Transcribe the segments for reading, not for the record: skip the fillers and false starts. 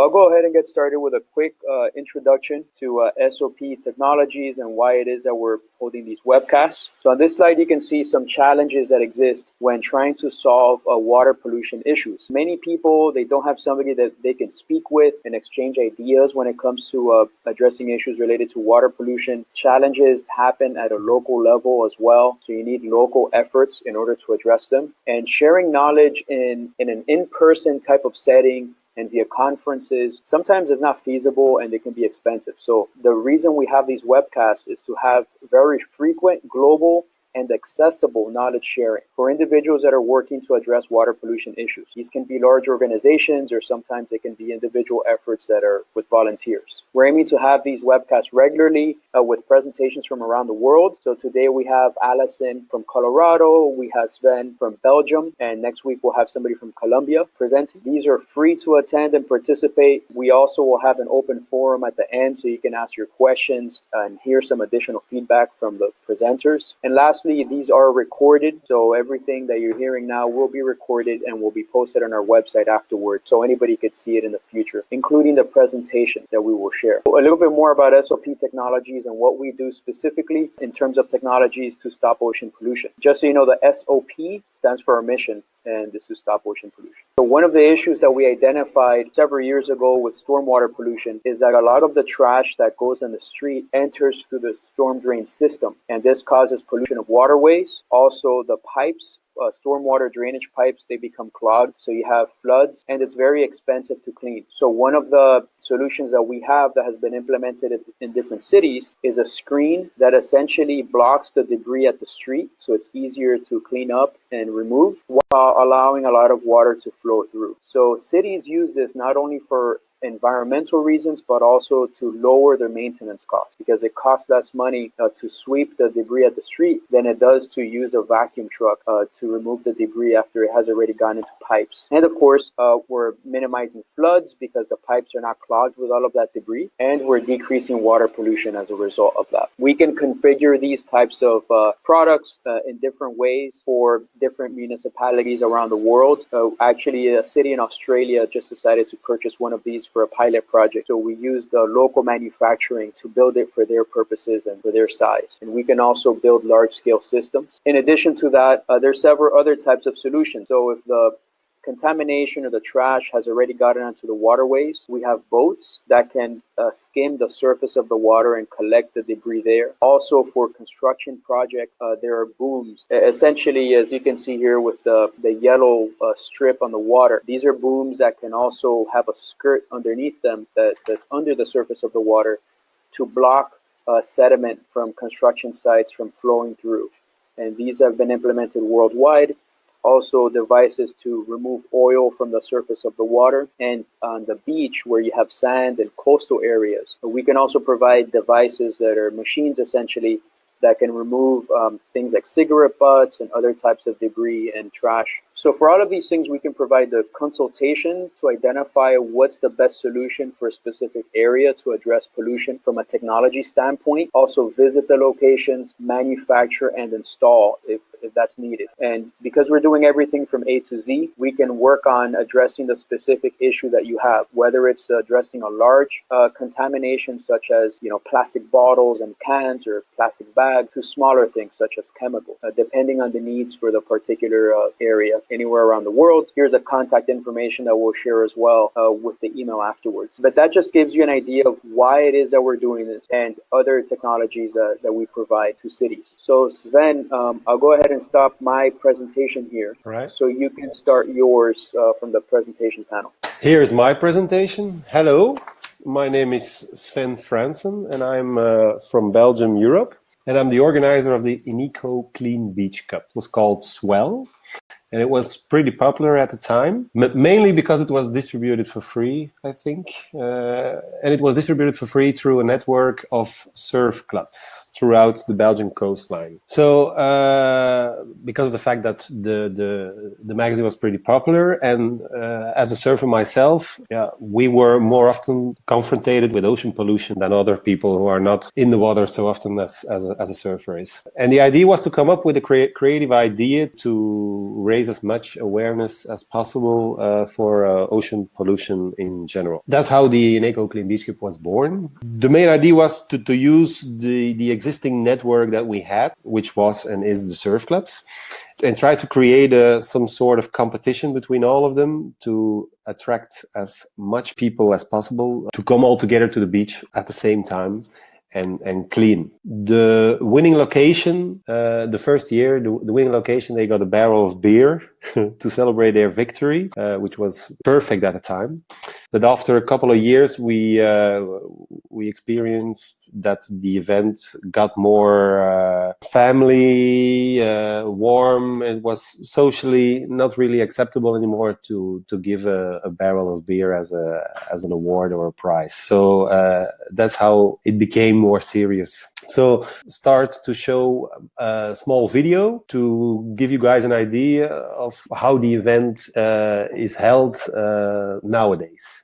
I'll go ahead and get started with a quick introduction to SOP Technologies and why it is that we're holding these webcasts. So on this slide, you can see some challenges that exist when trying to solve water pollution issues. Many people, they don't have somebody that they can speak with and exchange ideas when it comes to addressing issues related to water pollution. Challenges happen at a local level as well, so you need local efforts in order to address them. And sharing knowledge in an in-person type of setting and via conferences, sometimes it's not feasible and they can be expensive. So the reason we have these webcasts is to have very frequent, global, and accessible knowledge sharing for individuals that are working to address water pollution issues. These can be large organizations, or sometimes they can be individual efforts that are with volunteers. We're aiming to have these webcasts regularly with presentations from around the world. So today we have Allison from Colorado, we have Sven from Belgium, and next week we'll have somebody from Colombia presenting. These are free to attend and participate. We also will have an open forum at the end so you can ask your questions and hear some additional feedback from the presenters. And lastly, these are recorded, so everything that you're hearing now will be recorded and will be posted on our website afterwards, so anybody could see it in the future, including the presentation that we will share. A little bit more about SOP Technologies and what we do specifically in terms of technologies to stop ocean pollution. Just so you know, the SOP stands for our mission, and this is stop ocean pollution. So one of the issues that we identified several years ago with stormwater pollution is that a lot of the trash that goes in the street enters through the storm drain system, and this causes pollution of waterways. Also, the pipes, stormwater drainage pipes, they become clogged, so you have floods, and it's very expensive to clean. So one of the solutions that we have that has been implemented in different cities is a screen that essentially blocks the debris at the street, so it's easier to clean up and remove while allowing a lot of water to flow through. So cities use this not only for environmental reasons, but also to lower their maintenance costs, because it costs less money to sweep the debris at the street than it does to use a vacuum truck to remove the debris after it has already gone into pipes. And of course, we're minimizing floods because the pipes are not clogged with all of that debris, and we're decreasing water pollution as a result of that. We can configure these types of products in different ways for different municipalities around the world. Actually, a city in Australia just decided to purchase one of these for a pilot project. So we use the local manufacturing to build it for their purposes and for their size. And we can also build large-scale systems. In addition to that, there's several other types of solutions. So if the contamination or the trash has already gotten onto the waterways, we have boats that can skim the surface of the water and collect the debris there. Also, for construction projects, there are booms. Essentially, as you can see here with the yellow strip on the water, these are booms that can also have a skirt underneath them that's under the surface of the water to block sediment from construction sites from flowing through. And these have been implemented worldwide. Also, devices to remove oil from the surface of the water, and on the beach where you have sand and coastal areas. We can also provide devices that are machines essentially that can remove things like cigarette butts and other types of debris and trash. So for all of these things, we can provide the consultation to identify what's the best solution for a specific area to address pollution from a technology standpoint. Also visit the locations, manufacture and install if that's needed. And because we're doing everything from A to Z, we can work on addressing the specific issue that you have, whether it's addressing a large contamination such as plastic bottles and cans or plastic bags, to smaller things such as chemicals, depending on the needs for the particular area anywhere around the world. Here's a contact information that we'll share as well with the email afterwards. But that just gives you an idea of why it is that we're doing this and other technologies that we provide to cities. So Sven, I'll go ahead and stop my presentation here. All right. So you can start yours from the presentation panel. Here's my presentation. Hello, my name is Sven Fransen and I'm from Belgium, Europe. And I'm the organizer of the Inico Clean Beach Cup. It was called Swell. And it was pretty popular at the time, but mainly because it was distributed for free, I think. And it was distributed for free through a network of surf clubs throughout the Belgian coastline. So because of the fact that the magazine was pretty popular, and as a surfer myself, we were more often confronted with ocean pollution than other people who are not in the water so often as a surfer is. And the idea was to come up with a creative idea to raise raise as much awareness as possible for ocean pollution in general. That's how the Ineco Clean Beach Cup was born. The main idea was to use the existing network that we had, which was and is the surf clubs, and try to create some sort of competition between all of them to attract as much people as possible to come all together to the beach at the same time and clean. The winning location, the first year, the winning location, they got a barrel of beer to celebrate their victory, which was perfect at the time. But after a couple of years, we experienced that the event got more family, warm. It was socially not really acceptable anymore to give a barrel of beer as an award or a prize. So that's how it became more serious. So start to show a small video to give you guys an idea of how the event is held nowadays.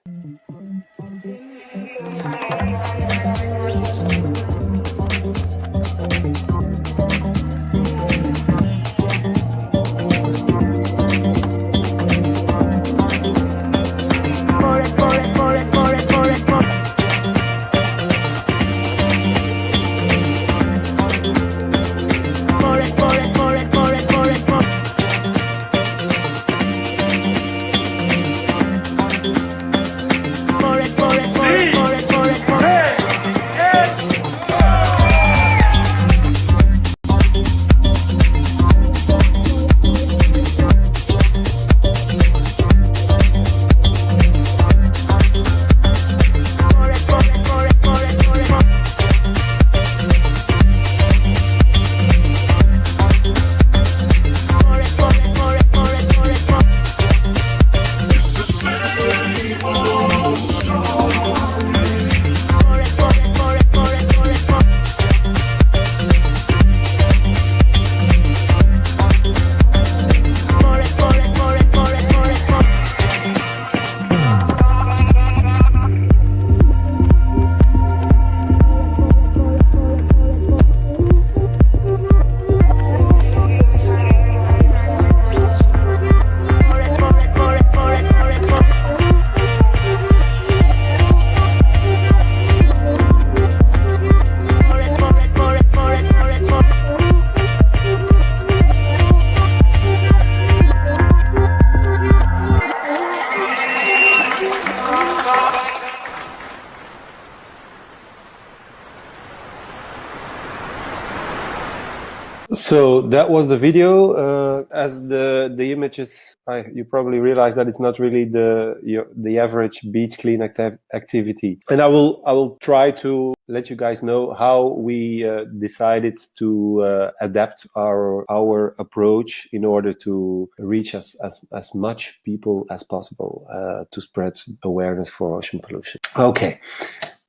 So that was the video. As the images, you probably realize that it's not really the average beach clean activity. And I will try to let you guys know how we decided to adapt our approach in order to reach as much people as possible to spread awareness for ocean pollution. Okay,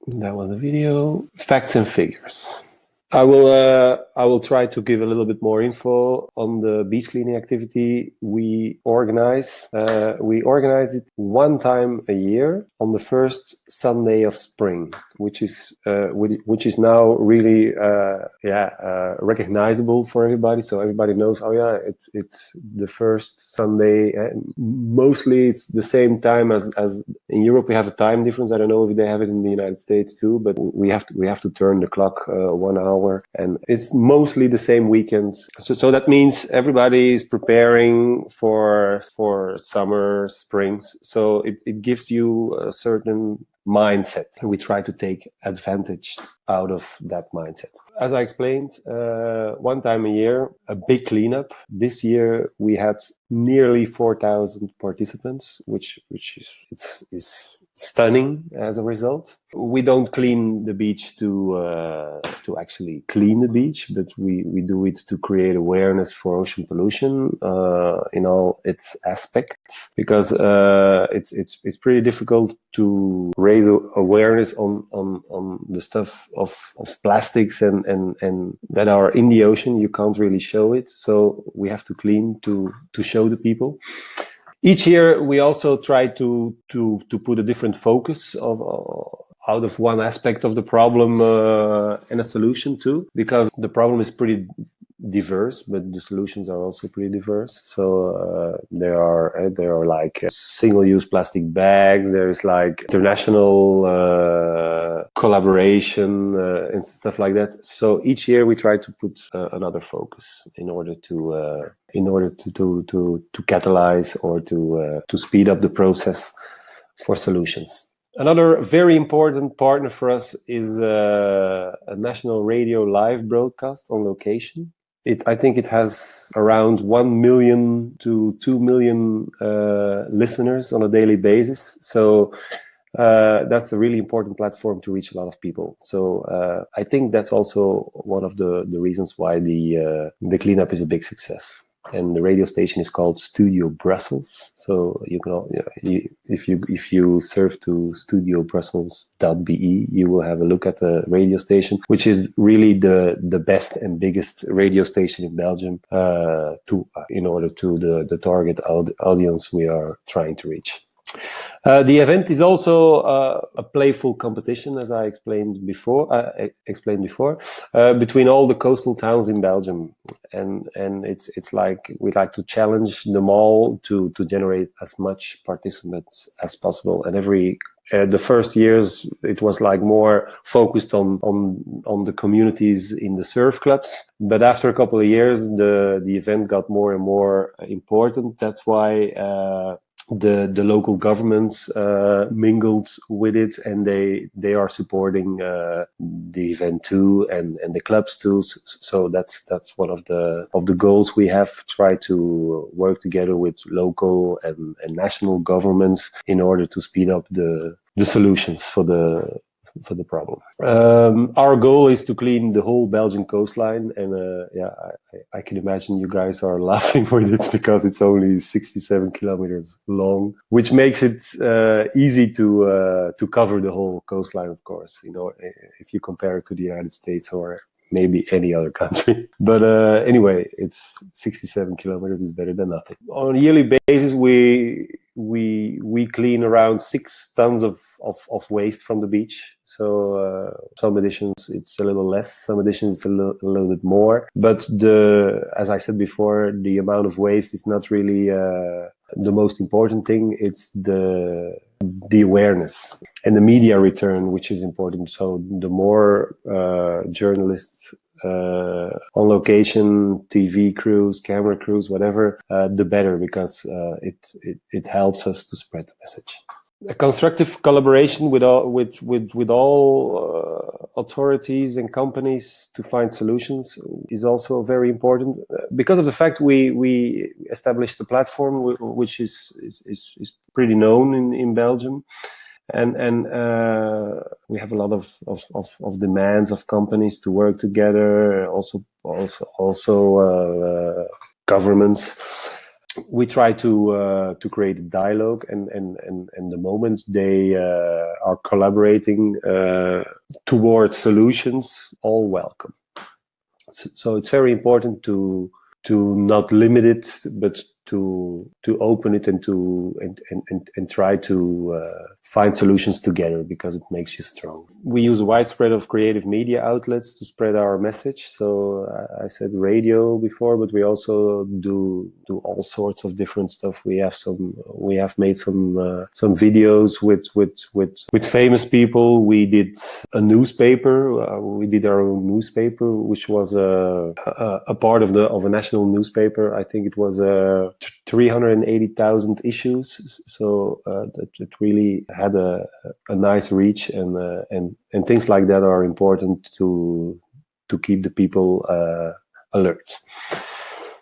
that was the video. Facts and figures. I will try to give a little bit more info on the beach cleaning activity we organize. We organize it one time a year on the first Sunday of spring, which is now really recognizable for everybody. So everybody knows, oh yeah, it's the first Sunday. Mostly it's the same time as in Europe. We have a time difference. I don't know if they have it in the United States too, but we have to turn the clock 1 hour. And it's mostly the same weekends. So that means everybody is preparing for summer, springs. So it gives you a certain mindset. We try to take advantage out of that mindset. As I explained, one time a year, a big cleanup. This year we had nearly 4,000 participants, which is stunning as a result. We don't clean the beach to actually clean the beach, but we do it to create awareness for ocean pollution in all its aspects, because it's pretty difficult to raise awareness on the stuff of plastics and that are in the ocean. You can't really show it, so we have to clean to show the people. Each year we also try to put a different focus out of one aspect of the problem and a solution too, because the problem is pretty diverse, but the solutions are also pretty diverse. So there are like single-use plastic bags. There's like international collaboration and stuff like that. So each year we try to put another focus in order to catalyze or to speed up the process for solutions. Another very important partner for us is a national radio live broadcast on location. I think it has around 1 million to 2 million listeners on a daily basis. So that's a really important platform to reach a lot of people. So I think that's also one of the reasons why the cleanup is a big success. And the radio station is called Studio Brussels. So you can, if you surf to studiobrussels.be, you will have a look at the radio station, which is really the best and biggest radio station in Belgium in order to the target audience we are trying to reach. The event is also a playful competition, as I explained before, between all the coastal towns in Belgium, and it's like we like to challenge them all to generate as much participants as possible. And the first years it was like more focused on the communities in the surf clubs, but after a couple of years the event got more and more important. That's why the local governments mingled with it, and they are supporting the event too, and the clubs too. So that's one of the goals we have. Try to work together with local and national governments in order to speed up the solutions for the problem. Our goal is to clean the whole Belgian coastline, and I can imagine you guys are laughing with it because it's only 67 kilometers long, which makes it easy to cover the whole coastline, of course, if you compare it to the United States or maybe any other country. But anyway, it's 67 kilometers is better than nothing. On a yearly basis, we clean around 6 tons of waste from the beach. So some editions it's a little less, some editions it's a little bit more. But as I said before, the amount of waste is not really the most important thing. It's the awareness and the media return, which is important. So the more journalists on location, TV crews, camera crews, whatever, the better, because it helps us to spread the message. A constructive collaboration with all authorities and companies to find solutions is also very important, because of the fact we established a platform which is pretty known in Belgium, and we have a lot of demands of companies to work together, also governments. We try to create a dialogue, and the moment they are collaborating towards solutions, all welcome. So it's very important to not limit it, but to open it and try to find solutions together, because it makes you strong. We use a widespread of creative media outlets to spread our message. So I said radio before, but we also do all sorts of different stuff. We have made some videos with famous people. We did a newspaper. We did our own newspaper, which was a part of a national newspaper. I think it was 380,000 issues. So it really had a nice reach, and things like that are important to keep the people alert.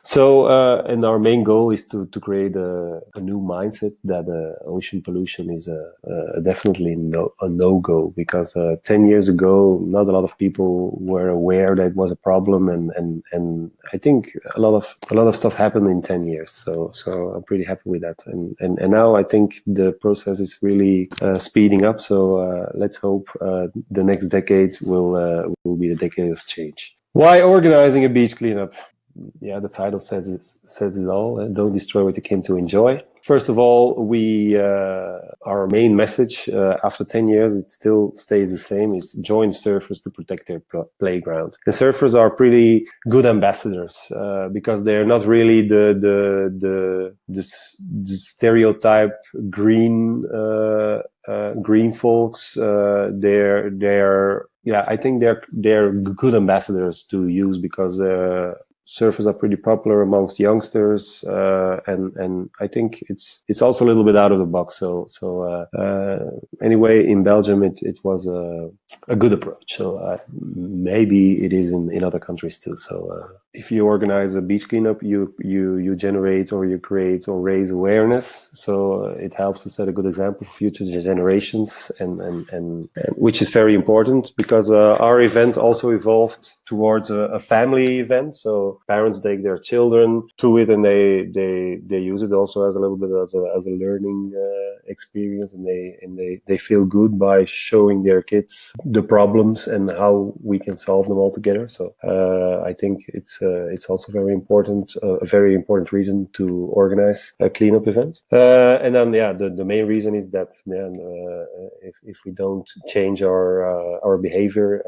So, and our main goal is to create a new mindset that ocean pollution is definitely a no-go, because 10 years ago, not a lot of people were aware that it was a problem, and I think a lot of stuff happened in 10 years. So I'm pretty happy with that, and now I think the process is really speeding up. So let's hope the next decade will be the decade of change. Why organizing a beach cleanup? the title says it all. Don't destroy what you came to enjoy. First of all, our main message after 10 years, it still stays the same, is join surfers to protect their playground. And surfers are pretty good ambassadors because they're not really the stereotype green folks. I think they're good ambassadors to use because surfers are pretty popular amongst youngsters, and I think it's also a little bit out of the box. So anyway, in Belgium, it was a good approach. So maybe it is in other countries too. So if you organize a beach cleanup, you generate or you create or raise awareness. So it helps to set a good example for future generations, and which is very important because our event also evolved towards a family event. So parents take their children to it, and they use it also as a little bit as a learning experience, and they feel good by showing their kids the problems and how we can solve them all together. So I think it's also very important, a very important reason to organize a cleanup event. And then the main reason is that if we don't change our behavior,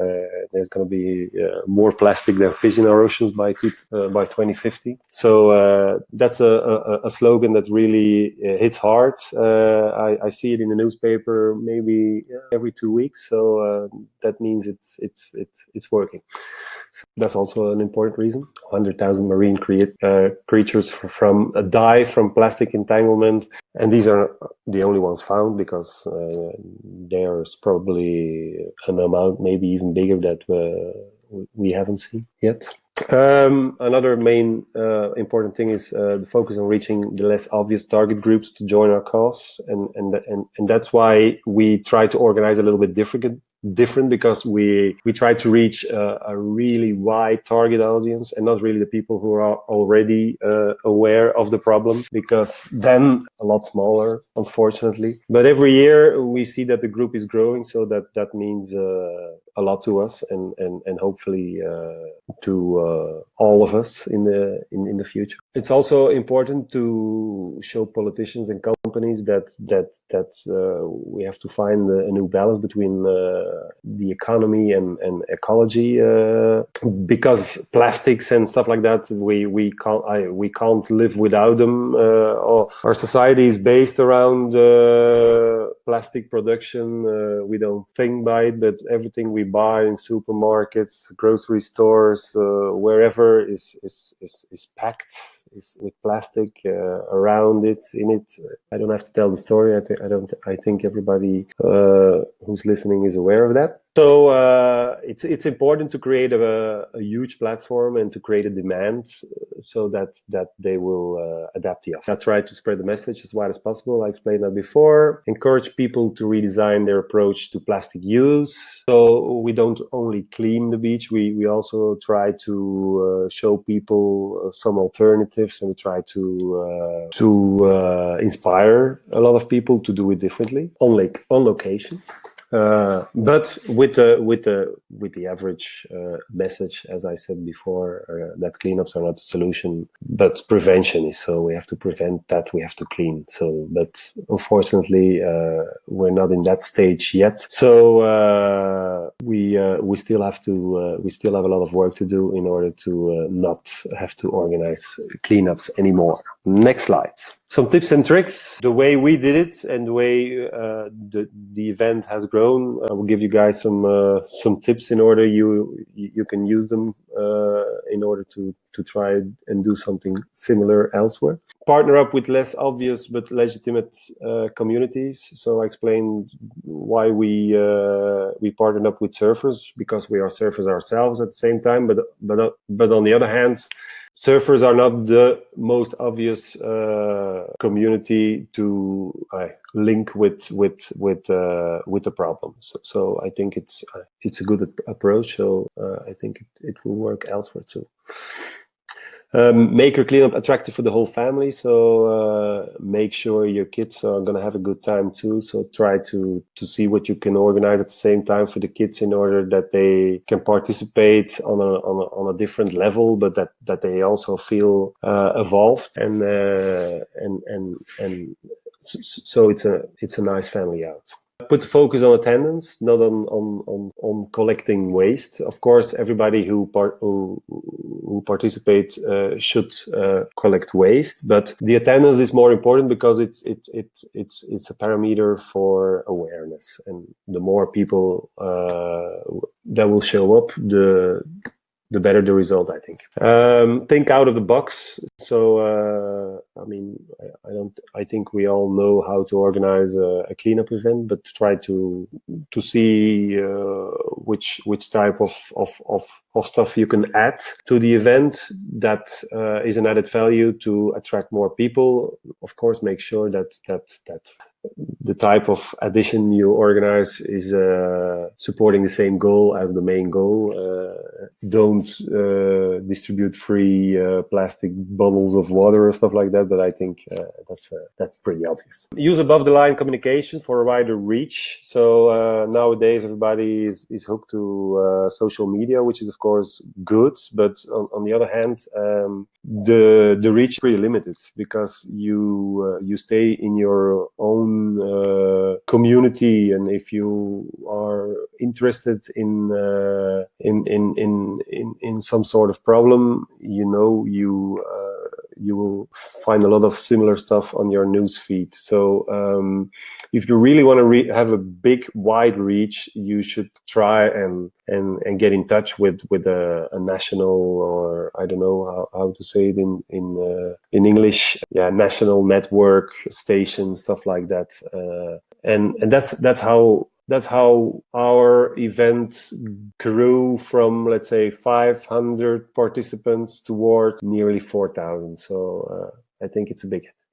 there's going to be more plastic than fish in our oceans by 2050. So that's a slogan that really hits hard. I see it in the newspaper maybe every 2 weeks. So that means it's working. So that's also an important reason. 100,000 marine creatures die from plastic entanglement, and these are the only ones found because there's probably an amount maybe even bigger that we haven't seen yet. Another main important thing is the focus on reaching the less obvious target groups to join our cause, and that's why we try to organize a little bit different because we try to reach a really wide target audience and not really the people who are already aware of the problem, because then a lot smaller, unfortunately. But every year we see that the group is growing, so that means a lot to us and hopefully to all of us in the future. It's also important to show politicians and companies that we have to find a new balance between the economy and ecology, because plastics and stuff like that, we can't live without them. Our society is based around plastic production. We don't think by it, but everything we buy in supermarkets, grocery stores, wherever is packed with plastic around it, in it. I don't have to tell the story. I think everybody who's listening is aware of that. So it's important to create a huge platform and to create a demand so that they will adapt the offer. I try to spread the message as wide as possible. I explained that before. Encourage people to redesign their approach to plastic use. So we don't only clean the beach. We also try to show people some alternatives, and we try to inspire a lot of people to do it differently on location. But with the average message, as I said before, that cleanups are not the solution, but prevention is. So we have to prevent that. We have to clean. So, but unfortunately, we're not in that stage yet. So we still have a lot of work to do in order to not have to organize cleanups anymore. Next slide. Some tips and tricks, the way we did it and the way the event has grown. I will give you guys some tips in order you can use them in order to try and do something similar elsewhere. Partner up with less obvious but legitimate communities. So I explained why we partnered up with surfers, because we are surfers ourselves at the same time. But on the other hand, surfers are not the most obvious community to link with the problem. So I think it's a good approach. So I think it will work elsewhere too. Make your cleanup attractive for the whole family. So make sure your kids are going to have a good time too. So try to see what you can organize at the same time for the kids in order that they can participate on a different level, but that they also feel evolved and so it's a nice family out. Put the focus on attendance, not on collecting waste. Of course, everybody who participates should collect waste, but the attendance is more important because it's a parameter for awareness, and the more people that will show up, the better the result, I think. Think out of the box. So, I think we all know how to organize a cleanup event, but try to see which type of stuff you can add to the event that is an added value to attract more people. Of course, make sure that the type of addition you organize is supporting the same goal as the main goal. Don't distribute free plastic bottles of water or stuff like that, but I think that's pretty obvious. Use above-the-line communication for a wider reach. So nowadays everybody is hooked to social media, which is of course good, but on the other hand, the reach is pretty limited because you stay in your own community, and if you are interested in some sort of problem, you will find a lot of similar stuff on your news feed. So if you really want to have a big, wide reach, you should try and get in touch with a national, or I don't know how to say it in English, national network station, stuff like that. And that's how our event grew from, let's say, 500 participants towards nearly 4,000. So I think it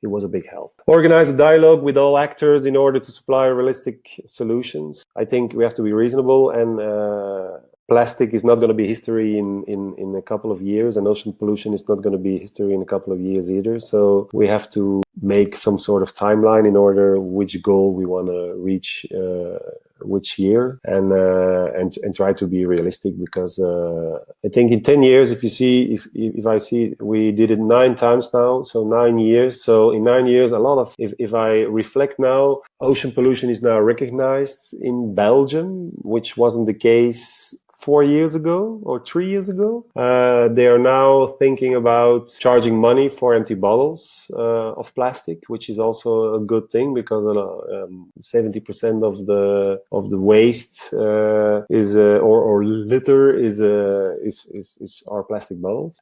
was a big help. Organize a dialogue with all actors in order to supply realistic solutions. I think we have to be reasonable, and plastic is not going to be history in a couple of years, and ocean pollution is not going to be history in a couple of years either. So we have to make some sort of timeline in order which goal we want to reach which year, and try to be realistic, because I think in 10 years, if I see we did it 9 times now, so 9 years. So in 9 years, if I reflect now, ocean pollution is now recognized in Belgium, which wasn't the case 4 years ago or 3 years ago. They are now thinking about charging money for empty bottles of plastic, which is also a good thing, because 70% of the waste is or litter is our plastic bottles.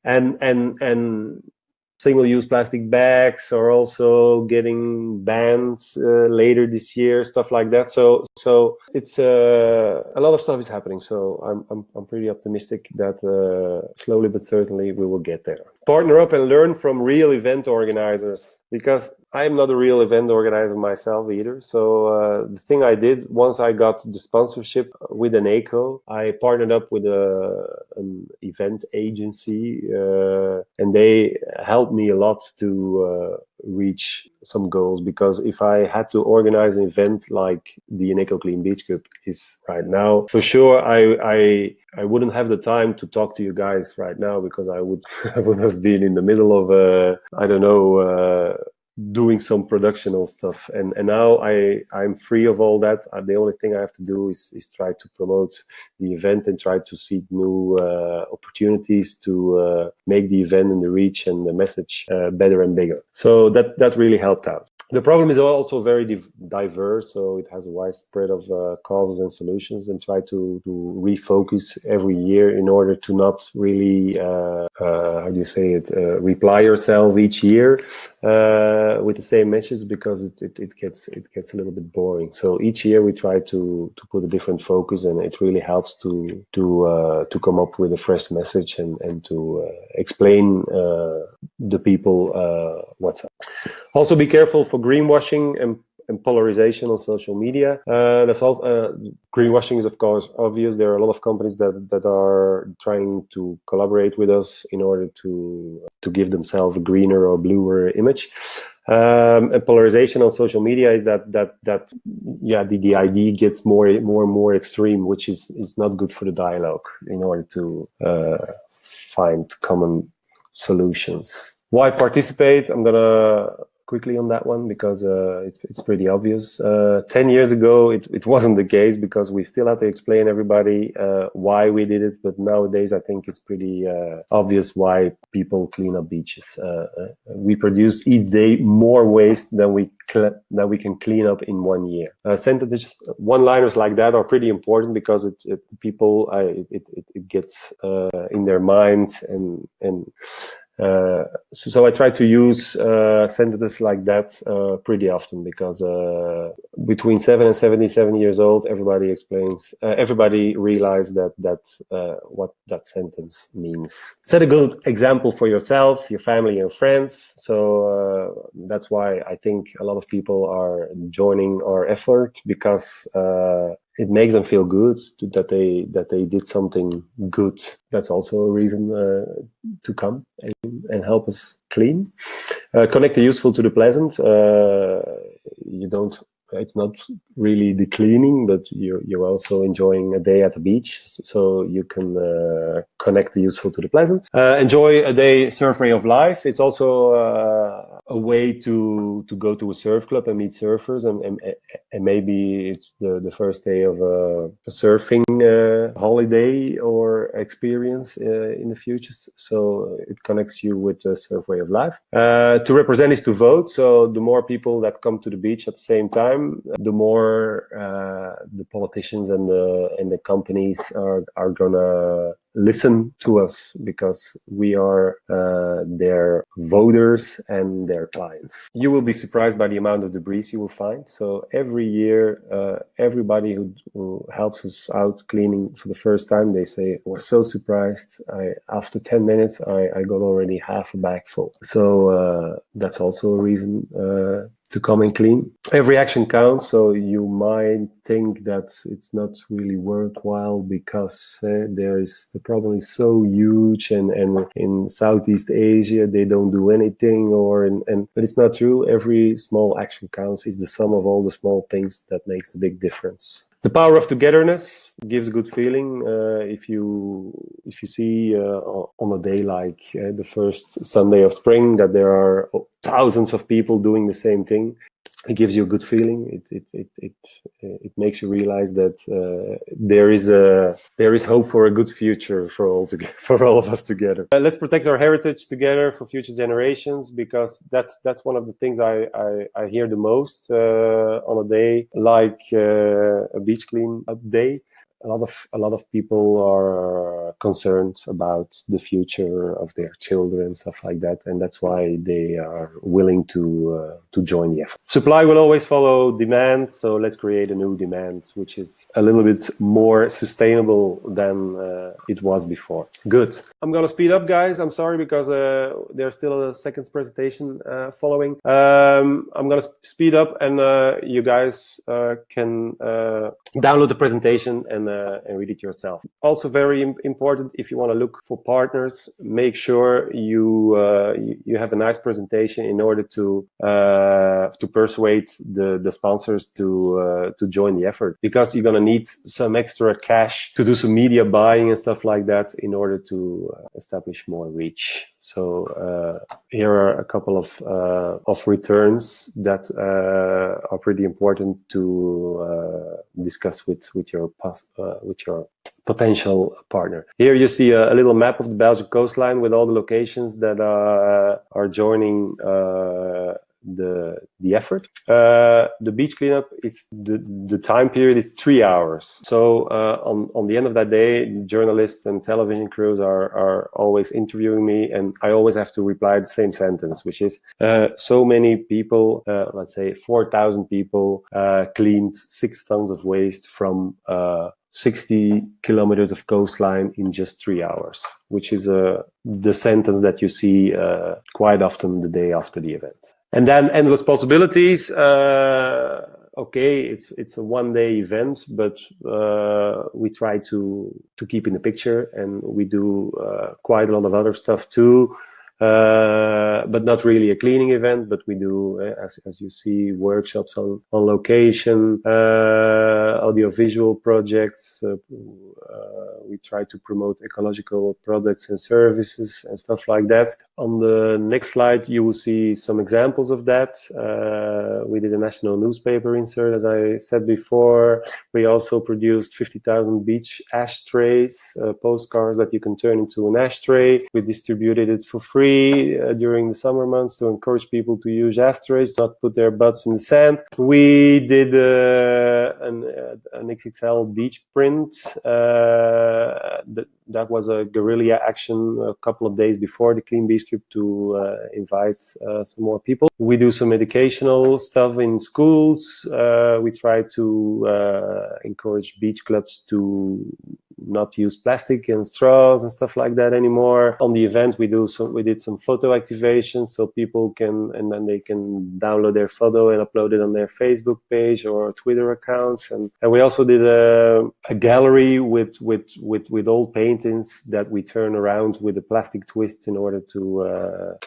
And single-use plastic bags are also getting banned later this year, stuff like that. So it's a lot of stuff is happening. So I'm pretty optimistic that slowly but certainly we will get there. Partner up and learn from real event organizers, because I'm not a real event organizer myself either. So the thing I did, once I got the sponsorship with an ECO, I partnered up with an event agency, and they helped me a lot to reach some goals. Because if I had to organize an event like the Eneco Clean Beach Cup is right now, for sure I wouldn't have the time to talk to you guys right now, because I would have been in the middle of doing some productional stuff, and now I'm free of all that. The only thing I have to do is try to promote the event and try to seek new opportunities to make the event and the reach and the message better and bigger. So that really helped out. The problem is also very diverse, so it has a wide spread of causes and solutions, and try to refocus every year in order to not really, reply yourself each year with the same message, because it gets a little bit boring. So each year we try to put a different focus, and it really helps to come up with a fresh message and to explain the people what's up. Also, be careful for greenwashing and polarization on social media. That's also greenwashing is of course obvious. There are a lot of companies that are trying to collaborate with us in order to give themselves a greener or bluer image. And polarization on social media is that the idea gets more and more extreme, which is not good for the dialogue in order to find common solutions. Why participate? I'm gonna quickly on that one because it's pretty obvious. 10 years ago, it wasn't the case because we still had to explain everybody why we did it. But nowadays, I think it's pretty obvious why people clean up beaches. We produce each day more waste than we can clean up in 1 year. Sentences, one-liners like that are pretty important because it gets in their mind and. So I try to use sentences like that pretty often because between 7 and 77 years old, everybody realizes that what that sentence means. Set a good example for yourself, your family, and friends. So that's why I think a lot of people are joining our effort because it makes them feel good that they did something good. That's also a reason to come and help us clean. Connect the useful to the pleasant. It's not really the cleaning, but you're also enjoying a day at the beach, so you can connect the useful to the pleasant. Enjoy a day surf way of life. It's also a way to go to a surf club and meet surfers, and maybe it's the first day of a surfing holiday or experience in the future. So it connects you with the surf way of life. To represent is to vote. So the more people that come to the beach at the same time, the more the politicians and the companies are gonna listen to us because we are their voters and their clients. You will be surprised by the amount of debris you will find. So every year, everybody who helps us out cleaning for the first time, they say, I was so surprised. After 10 minutes, I got already half a bag full. So that's also a reason to come and clean. Every action counts, so you might think that it's not really worthwhile because the problem is so huge, and in Southeast Asia they don't do anything, but it's not true. Every small action counts. Is the sum of all the small things that makes the big difference. The power of togetherness gives a good feeling. If you see on a day like the first Sunday of spring that there are thousands of people doing the same thing, it gives you a good feeling. It makes you realize that there is hope for a good future for all of us together. Let's protect our heritage together for future generations, because that's one of the things I hear the most on a day like a beach clean up day. A lot of people are concerned about the future of their children and stuff like that, and that's why they are willing to join the effort. Supply will always follow demand, so let's create a new demand which is a little bit more sustainable than it was before. Good. I'm gonna speed up, guys. I'm sorry because there's still a second presentation following. I'm gonna speed up, and you guys can download the presentation and read it yourself. Also very important, if you want to look for partners, make sure you have a nice presentation in order to persuade the sponsors to join the effort, because you're going to need some extra cash to do some media buying and stuff like that in order to establish more reach. So here are a couple of returns that are pretty important to discuss with your potential partner. Here you see a little map of the Belgian coastline with all the locations that are joining the effort. The beach cleanup is the time period is 3 hours. So on the end of that day, journalists and television crews are always interviewing me, and I always have to reply the same sentence, which is so many people, let's say 4,000 people, cleaned 6 tons of waste from 60 kilometers of coastline in just 3 hours, which is the sentence that you see quite often the day after the event. And then endless possibilities. Okay, it's a one-day event, but we try to keep in the picture, and we do quite a lot of other stuff too. But not really a cleaning event, but we do, as you see, workshops on location, audiovisual projects. We try to promote ecological products and services and stuff like that. On the next slide, you will see some examples of that. We did a national newspaper insert, as I said before. We also produced 50,000 beach ashtrays, postcards that you can turn into an ashtray. We distributed it for free during the summer months to encourage people to use ashtrays, not put their butts in the sand. We did an XXL beach print. That was a guerrilla action a couple of days before the Clean Beach Trip to invite some more people. We do some educational stuff in schools. We try to encourage beach clubs to not use plastic and straws and stuff like that anymore. On the event, we did some photo activation, so people can, and then they can download their photo and upload it on their Facebook page or Twitter accounts. And we also did a gallery with old paintings that we turn around with a plastic twist in order to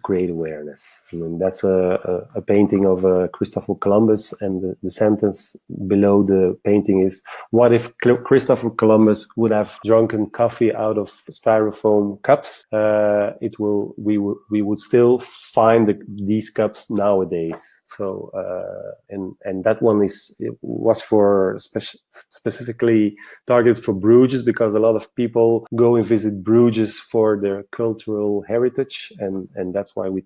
create awareness. I mean, that's a painting of Christopher Columbus, and the sentence below the painting is, "What if Christopher Columbus would have drunken coffee out of styrofoam cups? We would still find these cups nowadays." So and that one was for specifically targeted for Bruges, because a lot of people go and visit Bruges for their cultural heritage, and that's why we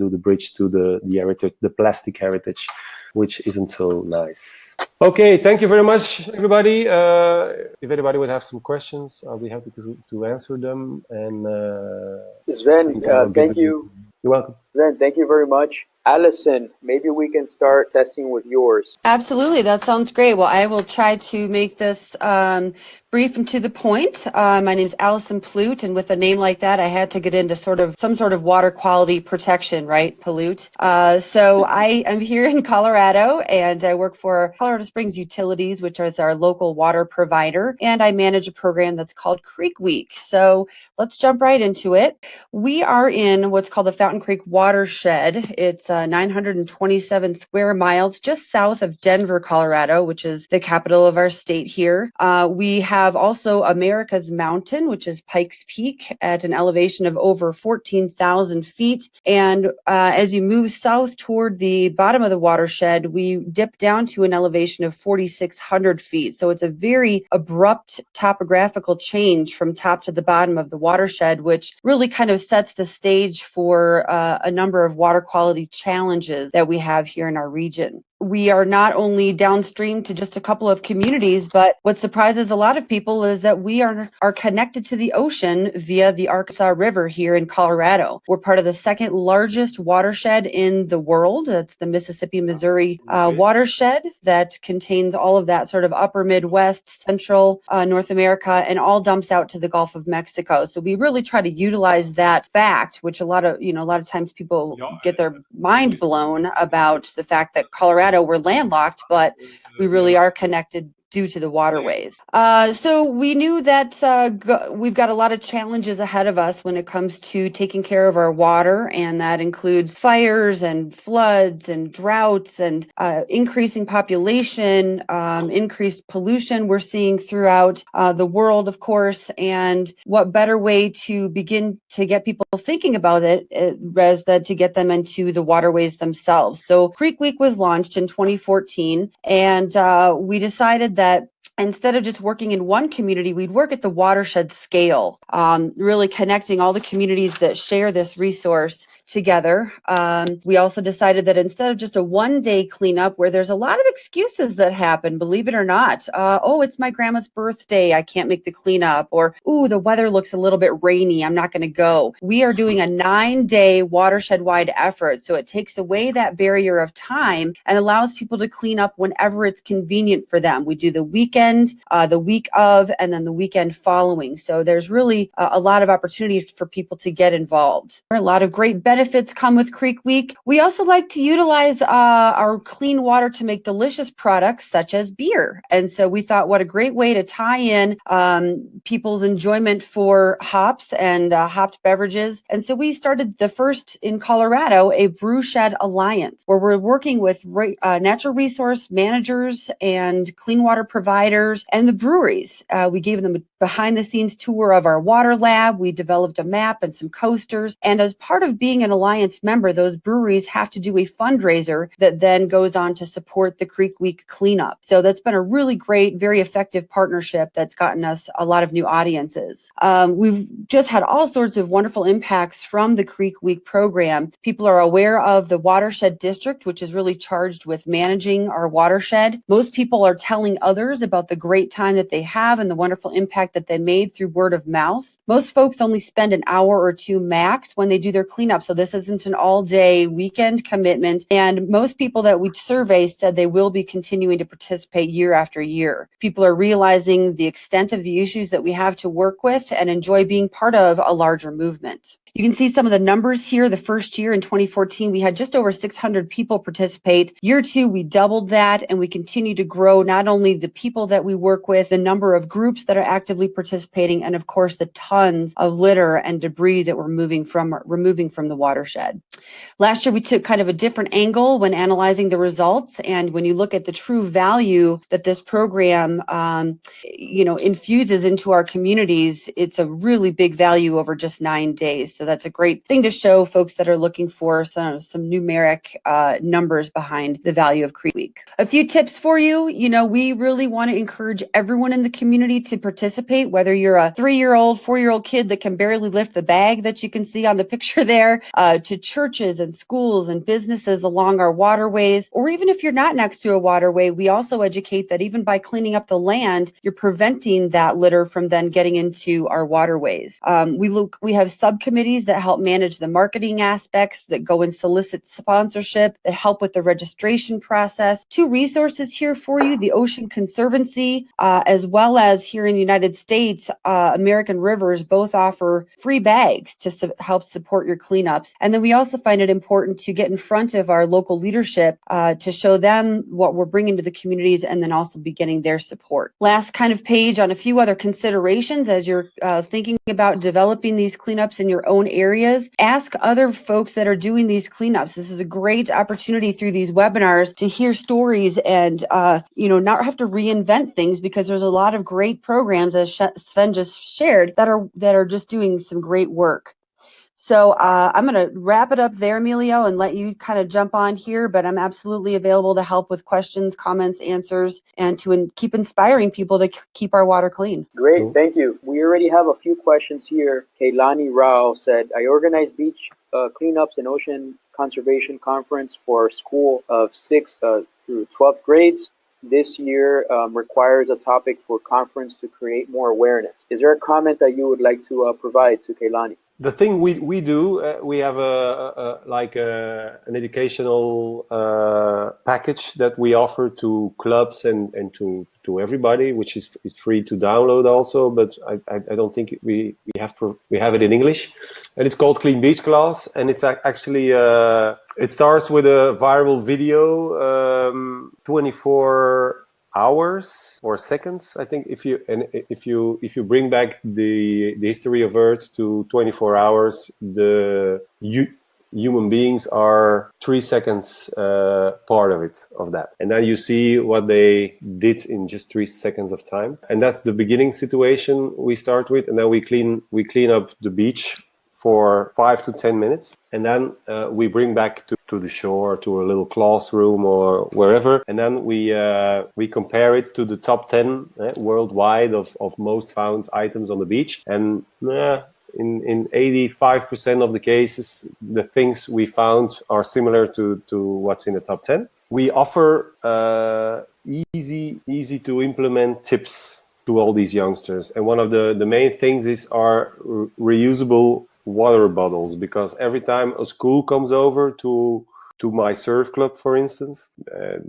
do the bridge to the heritage, the plastic heritage, which isn't so nice. Okay, thank you very much, everybody. If anybody would have some questions, I'll be happy to answer them. And Sven, thank you. You're welcome. Sven, thank you very much. Allison, maybe we can start testing with yours. Absolutely, that sounds great. Well, I will try to make this brief and to the point. My name's Allison Plute, and with a name like that, I had to get into some sort of water quality protection, right? Pollute. So I am here in Colorado, and I work for Colorado Springs Utilities, which is our local water provider, and I manage a program that's called Creek Week. So let's jump right into it. We are in what's called the Fountain Creek Watershed. It's 927 square miles just south of Denver, Colorado, which is the capital of our state here. We have also America's Mountain, which is Pikes Peak, at an elevation of over 14,000 feet. And as you move south toward the bottom of the watershed, we dip down to an elevation of 4,600 feet. So it's a very abrupt topographical change from top to the bottom of the watershed, which really kind of sets the stage for a number of water quality challenges that we have here in our region. We are not only downstream to just a couple of communities, but what surprises a lot of people is that we are connected to the ocean via the Arkansas River here in Colorado. We're part of the second largest watershed in the world. That's the Mississippi-Missouri watershed that contains all of that sort of upper Midwest, central North America, and all dumps out to the Gulf of Mexico. So we really try to utilize that fact, which a lot of times people get their mind blown about the fact that Colorado, we're landlocked, but we really are connected due to the waterways. So we knew that we've got a lot of challenges ahead of us when it comes to taking care of our water, and that includes fires and floods and droughts and increasing population, increased pollution we're seeing throughout the world, of course. And what better way to begin to get people thinking about it as to get them into the waterways themselves. So Creek Week was launched in 2014, and we decided that instead of just working in one community, we'd work at the watershed scale, really connecting all the communities that share this resource together. We also decided that instead of just a one-day cleanup, where there's a lot of excuses that happen, believe it or not, oh, it's my grandma's birthday, I can't make the cleanup, or, ooh, the weather looks a little bit rainy, I'm not going to go. We are doing a 9-day watershed-wide effort, so it takes away that barrier of time and allows people to clean up whenever it's convenient for them. We do the weekend, the week of, and then the weekend following. So there's really a lot of opportunity for people to get involved. A lot of great benefits come with Creek Week. We also like to utilize our clean water to make delicious products such as beer. And so we thought, what a great way to tie in people's enjoyment for hops and hopped beverages. And so we started the first in Colorado, a Brew Shed Alliance, where we're working with natural resource managers and clean water providers and the breweries. We gave them a behind the scenes tour of our water lab. We developed a map and some coasters. And as part of being an Alliance member, those breweries have to do a fundraiser that then goes on to support the Creek Week cleanup. So that's been a really great, very effective partnership that's gotten us a lot of new audiences. We've just had all sorts of wonderful impacts from the Creek Week program. People are aware of the watershed district, which is really charged with managing our watershed. Most people are telling others about the great time that they have and the wonderful impact that they made through word of mouth. Most folks only spend an hour or two max when they do their cleanup, so this isn't an all-day weekend commitment. And most people that we surveyed said they will be continuing to participate year after year. People are realizing the extent of the issues that we have to work with and enjoy being part of a larger movement. You can see some of the numbers here. The first year in 2014, we had just over 600 people participate. Year two, we doubled that, and we continue to grow not only the people that we work with, the number of groups that are actively participating, and of course, the tons of litter and debris that we're removing from the watershed. Last year, we took kind of a different angle when analyzing the results, and when you look at the true value that this program, infuses into our communities, it's a really big value over just 9 days. So that's a great thing to show folks that are looking for some numeric numbers behind the value of Creek Week. A few tips for you. We really want to encourage everyone in the community to participate, whether you're a 3-year-old, 4-year-old kid that can barely lift the bag that you can see on the picture there, to churches and schools and businesses along our waterways, or even if you're not next to a waterway, we also educate that even by cleaning up the land, you're preventing that litter from then getting into our waterways. We have subcommittees that help manage the marketing aspects, that go and solicit sponsorship, that help with the registration process. 2 resources here for you: the Ocean Conservancy, as well as here in the United States, American Rivers both offer free bags to help support your cleanups. And then we also find it important to get in front of our local leadership to show them what we're bringing to the communities, and then also be getting their support. Last kind of page on a few other considerations as you're thinking about developing these cleanups in your own areas. Ask other folks that are doing these cleanups. This is a great opportunity through these webinars to hear stories and not have to reinvent things, because there's a lot of great programs, as Sven just shared, that are just doing some great work. So I'm going to wrap it up there, Emilio, and let you kind of jump on here, but I'm absolutely available to help with questions, comments, answers, and to keep inspiring people to keep our water clean. Great, thank you. We already have a few questions here. Kaylani Rao said, I organize beach cleanups and ocean conservation conference for a school of 6th through 12th grades. This year requires a topic for conference to create more awareness. Is there a comment that you would like to provide to Kaylani? The thing we do, we have an educational package that we offer to clubs and to everybody, which is free to download also. But I don't think we have it in English, and it's called Clean Beach Class, and it's actually it starts with a viral video, 24 hours or seconds, I think. If you bring back the history of Earth to 24 hours, human beings are 3 seconds part of that, and then you see what they did in just 3 seconds of time. And that's the beginning situation we start with, and then we clean up the beach for 5 to 10 minutes, and then we bring back to the shore, to a little classroom or wherever, and then we compare it to the top 10 worldwide of most found items on the beach. And in 85% of the cases, the things we found are similar to what's in the top 10. We offer easy to implement tips to all these youngsters. And one of the main things is our reusable water bottles, because every time a school comes over to my surf club, for instance,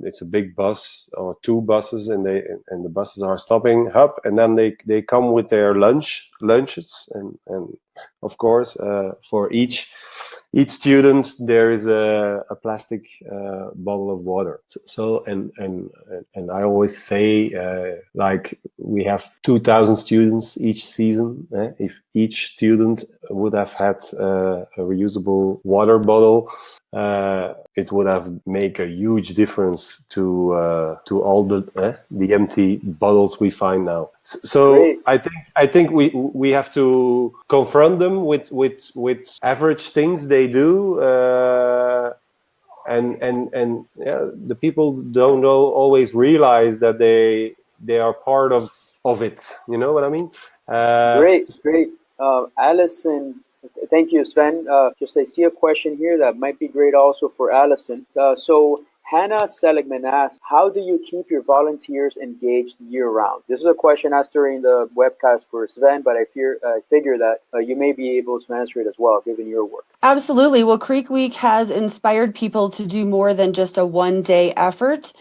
it's a big bus or two buses, and the buses are stopping up, and then they come with their lunches, and of course for each student there is a plastic bottle of water. So and I always say, like, we have 2,000 students each season. If each student would have had a reusable water bottle, it would have make a huge difference to all the empty bottles we find now. So Great. I think we have to confront them with average things they do, and yeah, the people don't always realize that they are part of it. You know what I mean? Great. Allison, thank you, Sven. Just I see a question here that might be great also for Allison. So Hannah Seligman asks, how do you keep your volunteers engaged year-round? This is a question asked during the webcast for Sven, but I figure that you may be able to answer it as well, given your work. Absolutely. Well, Creek Week has inspired people to do more than just a one-day effort.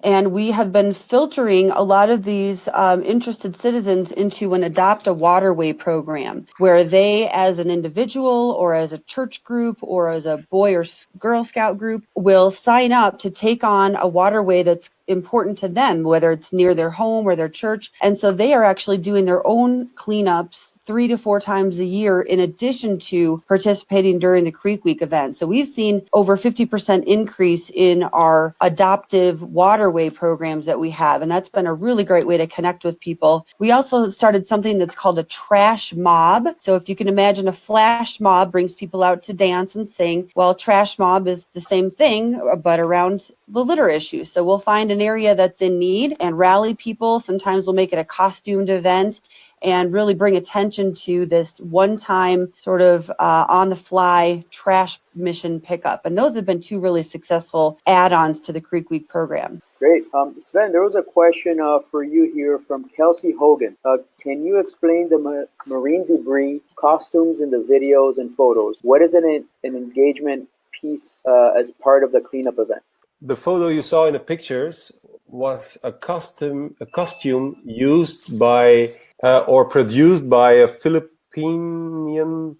And we have been filtering a lot of these interested citizens into an Adopt a Waterway program, where they, as an individual or as a church group or as a Boy or Girl Scout group, will sign up to take on a waterway that's important to them, whether it's near their home or their church. And so they are actually doing their own cleanups 3 to 4 times a year, in addition to participating during the Creek Week event. So we've seen over 50% increase in our adoptive waterway programs that we have. And that's been a really great way to connect with people. We also started something that's called a trash mob. So if you can imagine, a flash mob brings people out to dance and sing. Well, trash mob is the same thing, but around the litter issue. So we'll find an area that's in need and rally people. Sometimes we'll make it a costumed event and really bring attention to this one-time sort of on-the-fly trash mission pickup. And those have been 2 really successful add-ons to the Creek Week program. Great. Sven, there was a question for you here from Kelsey Hogan. Can you explain the marine debris costumes in the videos and photos? What is an engagement piece as part of the cleanup event? The photo you saw in the pictures was a costume used by or produced by a Filipinian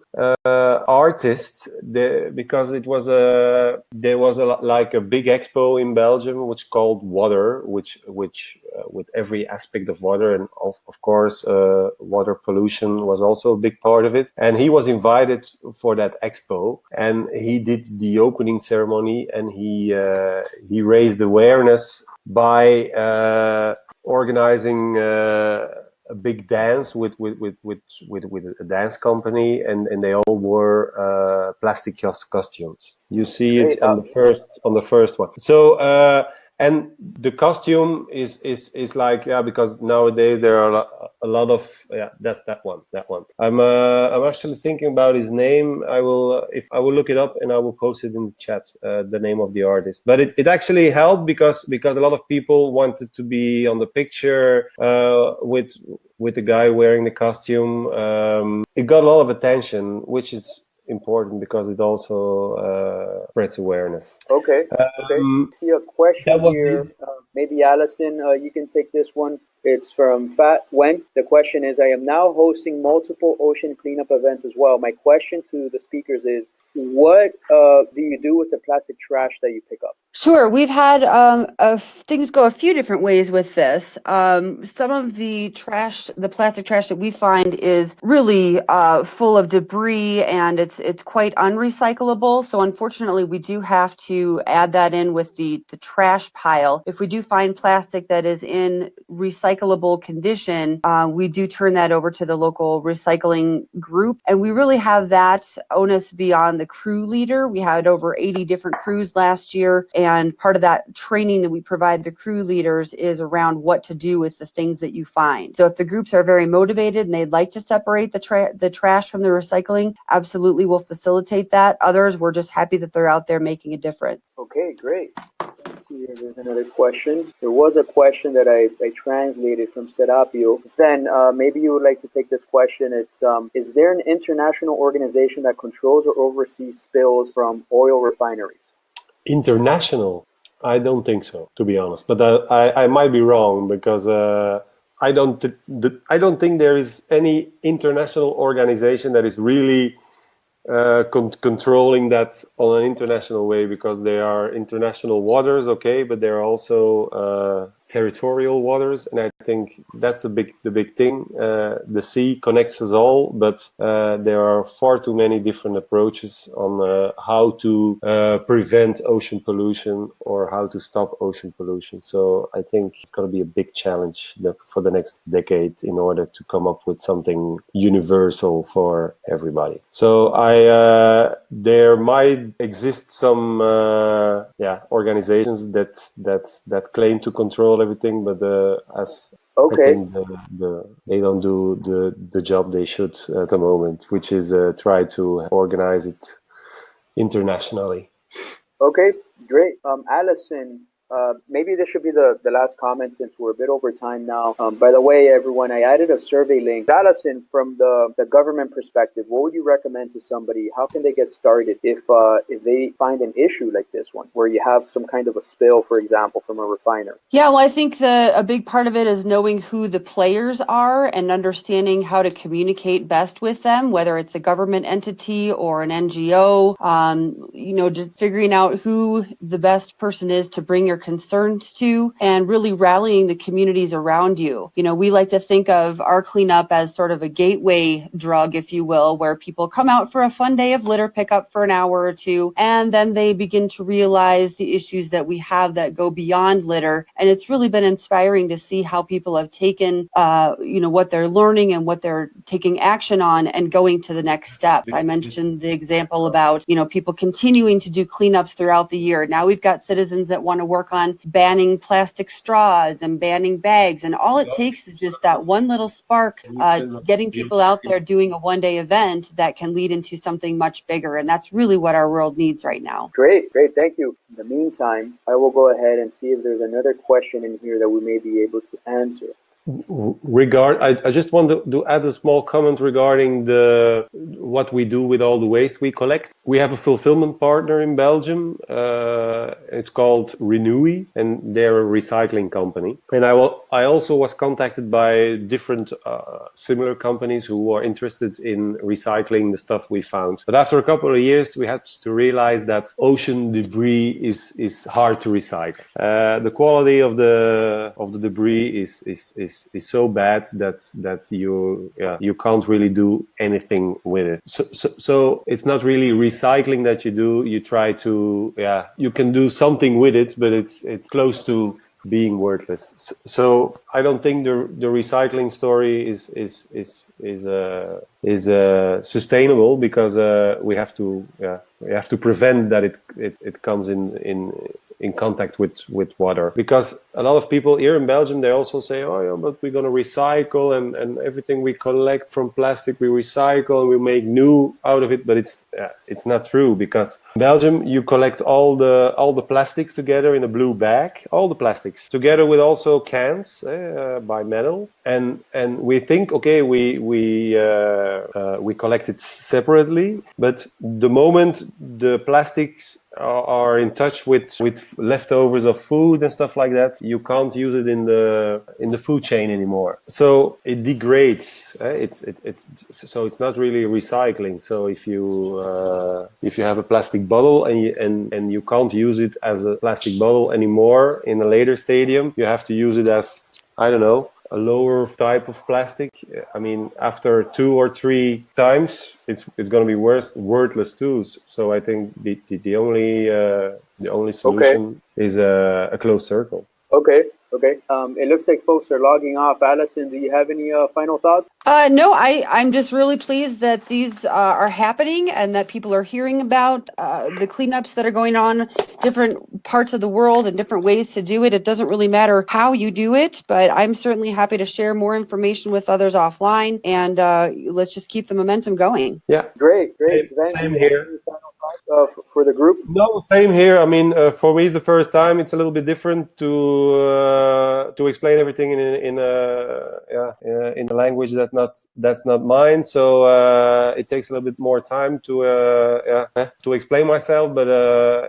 artist, because there was like a big expo in Belgium which called Water, which with every aspect of water, and of course water pollution was also a big part of it. And he was invited for that expo, and he did the opening ceremony, and he raised awareness by organizing a big dance with a dance company, and they all wore plastic costumes. You see it on the first one. So and the costume is like, yeah, because nowadays there are a lot of, yeah, that's that one. I'm actually thinking about his name. I will look it up and I will post it in the chat, the name of the artist. But it actually helped because a lot of people wanted to be on the picture with the guy wearing the costume. It got a lot of attention, which is important because it also spreads awareness. Okay. See a question here. Maybe Allison, you can take this one. It's from Fat Wen. The question is, I am now hosting multiple ocean cleanup events as well. My question to the speakers is, what do you do with the plastic trash that you pick up? Sure. We've had things go a few different ways with this. Some of the plastic trash that we find is really full of debris, and it's quite unrecyclable. So unfortunately, we do have to add that in with the trash pile. If we do find plastic that is in recyclable condition, we do turn that over to the local recycling group. And we really have that onus be on the crew leader. We had over 80 different crews last year, and part of that training that we provide the crew leaders is around what to do with the things that you find. So if the groups are very motivated and they'd like to separate the trash from the recycling, absolutely we'll facilitate that. Others, we're just happy that they're out there making a difference. Okay, great. Let's see here, there's another question. There was a question that I translated from Serapio. Sven, maybe you would like to take this question. It's, is there an international organization that controls or oversees spills from oil refineries? International? I don't think so, to be honest. But I might be wrong because I don't think there is any international organization that is really controlling that on an international way, because they are international waters, okay, but they're also territorial waters, and I think that's the big thing. The sea connects us all, but there are far too many different approaches on how to prevent ocean pollution or how to stop ocean pollution. So I think it's going to be a big challenge for the next decade in order to come up with something universal for everybody. So there might exist some organizations that claim to control everything, but as okay. I think they don't do the job they should at the moment, which is try to organize it internationally. Okay, great. Allison, maybe this should be the last comment since we're a bit over time now. By the way, everyone, I added a survey link. Allison, from the government perspective, what would you recommend to somebody? How can they get started if they find an issue like this one, where you have some kind of a spill, for example, from a refiner? Yeah, well, I think a big part of it is knowing who the players are and understanding how to communicate best with them, whether it's a government entity or an NGO, just figuring out who the best person is to bring your concerns to and really rallying the communities around you. We like to think of our cleanup as sort of a gateway drug, if you will, where people come out for a fun day of litter pickup for an hour or two, and then they begin to realize the issues that we have that go beyond litter. And it's really been inspiring to see how people have taken, what they're learning and what they're taking action on and going to the next steps. I mentioned the example about, people continuing to do cleanups throughout the year. Now we've got citizens that want to work on banning plastic straws and banning bags. And all it takes is just that one little spark, getting people out there doing a one-day event that can lead into something much bigger. And that's really what our world needs right now. Great. Thank you. In the meantime, I will go ahead and see if there's another question in here that we may be able to answer. I just want to add a small comment regarding what we do with all the waste we collect. We have a fulfillment partner in Belgium. It's called Greenway, and they're a recycling company. And I also was contacted by different similar companies who are interested in recycling the stuff we found. But after a couple of years, we had to realize that ocean debris is hard to recycle. The quality of the debris is so bad that you can't really do anything with it. So it's not really recycling that you do. You try to you can do something with it, but it's close to being worthless. So I don't think the recycling story is sustainable, because we have to prevent that it comes in contact with water. Because a lot of people here in Belgium, they also say, oh yeah, but we're going to recycle and everything we collect from plastic we recycle and we make new out of it. But it's not true, because in Belgium you collect all the plastics together in a blue bag, all the plastics together with also cans by metal, and we think, okay, we collect it separately, but the moment the plastics are in touch with leftovers of food and stuff like that, you can't use it in the food chain anymore. So it degrades. So it's not really recycling. So if you have a plastic bottle and you can't use it as a plastic bottle anymore in a later stadium, you have to use it as, I don't know, a lower type of plastic. I mean, after 2 or 3 times, it's going to be worthless too. So I think the only solution is a closed circle. Okay. Okay. It looks like folks are logging off. Allison, do you have any final thoughts? No, I'm just really pleased that these are happening and that people are hearing about the cleanups that are going on different parts of the world and different ways to do it. It doesn't really matter how you do it, but I'm certainly happy to share more information with others offline, and let's just keep the momentum going. Yeah. Great. Same, Sven, do same you have here. any final thoughts for the group? No, same here. I mean, for me, it's the first time. It's a little bit different to explain everything in a language that's not mine. So it takes a little bit more time to explain myself. But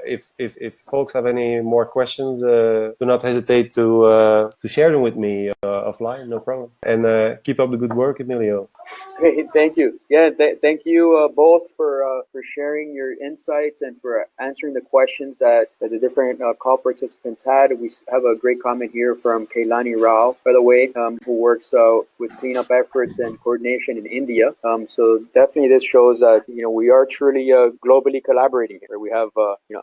if folks have any more questions, do not hesitate to share them with me offline. No problem. And keep up the good work, Emilio. Great, thank you. Yeah, thank you both for sharing your insights and for answering the questions that the different call participants had. We have a great comment here from Kailani Rao, by the way, who works with cleanup efforts and coordination in India. So definitely this shows that we are truly globally collaborating here. We have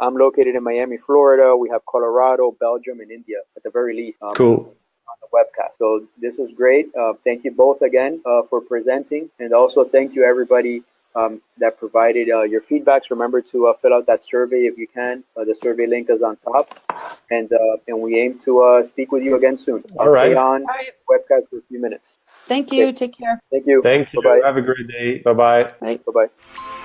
I'm located in Miami, Florida. We have Colorado, Belgium, and India at the very least. Cool. The webcast. So this was great. Thank you both again for presenting, and also thank you everybody that provided your feedbacks. Remember to fill out that survey if you can. The survey link is on top, and we aim to speak with you again soon. All right. Stay on webcast for a few minutes. Thank you. Okay. Take care. Thank you. Thank you. Bye-bye. Have a great day. Bye-bye. Bye. Bye-bye.